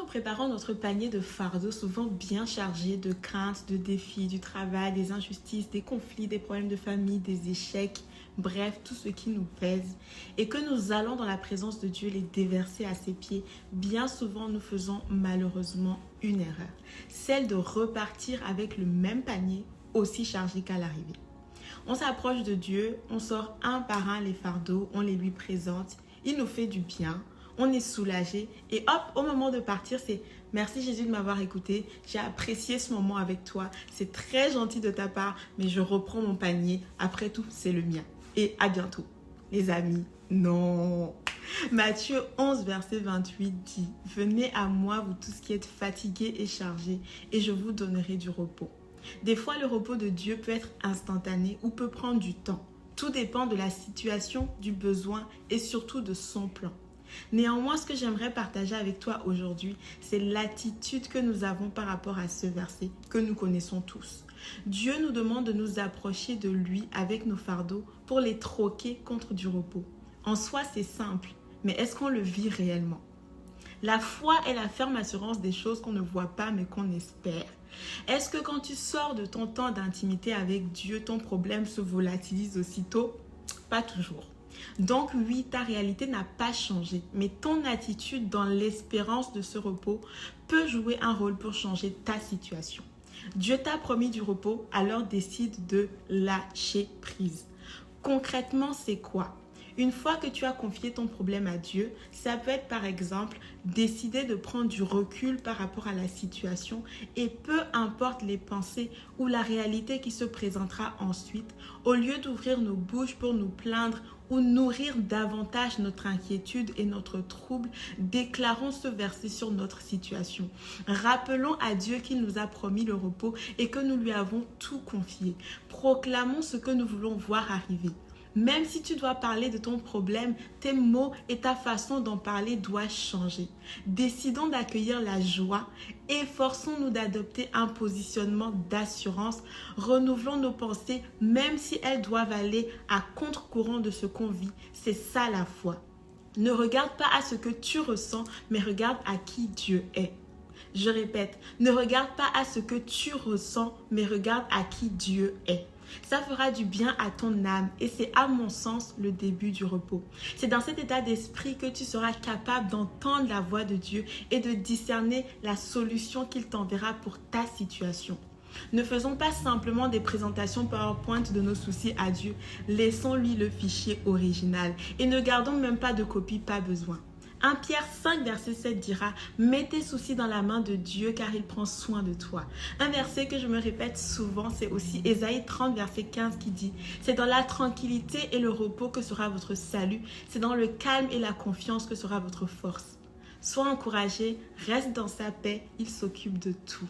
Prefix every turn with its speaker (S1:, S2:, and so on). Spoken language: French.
S1: préparons notre panier de fardeaux souvent bien chargé de craintes, de défis, du travail, des injustices, des conflits, des problèmes de famille, des échecs, bref, tout ce qui nous pèse, et que nous allons dans la présence de Dieu les déverser à ses pieds, bien souvent nous faisons malheureusement une erreur, celle de repartir avec le même panier aussi chargé qu'à l'arrivée. On s'approche de Dieu, on sort un par un les fardeaux, on les lui présente, il nous fait du bien, on est soulagé et hop, au moment de partir, c'est « Merci Jésus de m'avoir écouté, j'ai apprécié ce moment avec toi, c'est très gentil de ta part, mais je reprends mon panier, après tout, c'est le mien. » Et à bientôt. Les amis, non. Matthieu 11, verset 28 dit « Venez à moi, vous tous qui êtes fatigués et chargés, et je vous donnerai du repos. » Des fois, le repos de Dieu peut être instantané ou peut prendre du temps. Tout dépend de la situation, du besoin et surtout de son plan. Néanmoins, ce que j'aimerais partager avec toi aujourd'hui, c'est l'attitude que nous avons par rapport à ce verset que nous connaissons tous. Dieu nous demande de nous approcher de lui avec nos fardeaux pour les troquer contre du repos. En soi, c'est simple, mais est-ce qu'on le vit réellement? La foi est la ferme assurance des choses qu'on ne voit pas mais qu'on espère. Est-ce que quand tu sors de ton temps d'intimité avec Dieu, ton problème se volatilise aussitôt? Pas toujours. Donc oui, ta réalité n'a pas changé, mais ton attitude dans l'espérance de ce repos peut jouer un rôle pour changer ta situation. Dieu t'a promis du repos, alors décide de lâcher prise. Concrètement, c'est quoi? Une fois que tu as confié ton problème à Dieu, ça peut être par exemple décider de prendre du recul par rapport à la situation et peu importe les pensées ou la réalité qui se présentera ensuite, au lieu d'ouvrir nos bouches pour nous plaindre ou nourrir davantage notre inquiétude et notre trouble, déclarons ce verset sur notre situation. Rappelons à Dieu qu'il nous a promis le repos et que nous lui avons tout confié. Proclamons ce que nous voulons voir arriver. Même si tu dois parler de ton problème, tes mots et ta façon d'en parler doivent changer. Décidons d'accueillir la joie, efforçons-nous d'adopter un positionnement d'assurance, renouvelons nos pensées même si elles doivent aller à contre-courant de ce qu'on vit. C'est ça la foi. Ne regarde pas à ce que tu ressens, mais regarde à qui Dieu est. Je répète, ne regarde pas à ce que tu ressens, mais regarde à qui Dieu est. Ça fera du bien à ton âme et c'est à mon sens le début du repos. C'est dans cet état d'esprit que tu seras capable d'entendre la voix de Dieu et de discerner la solution qu'il t'enverra pour ta situation. Ne faisons pas simplement des présentations PowerPoint de nos soucis à Dieu. Laissons-lui le fichier original et ne gardons même pas de copie, pas besoin. 1 Pierre 5 verset 7 dira « Mets tes soucis dans la main de Dieu car il prend soin de toi ». Un verset que je me répète souvent, c'est aussi Ésaïe 30 verset 15 qui dit « C'est dans la tranquillité et le repos que sera votre salut, c'est dans le calme et la confiance que sera votre force. » Sois encouragé, reste dans sa paix, il s'occupe de tout.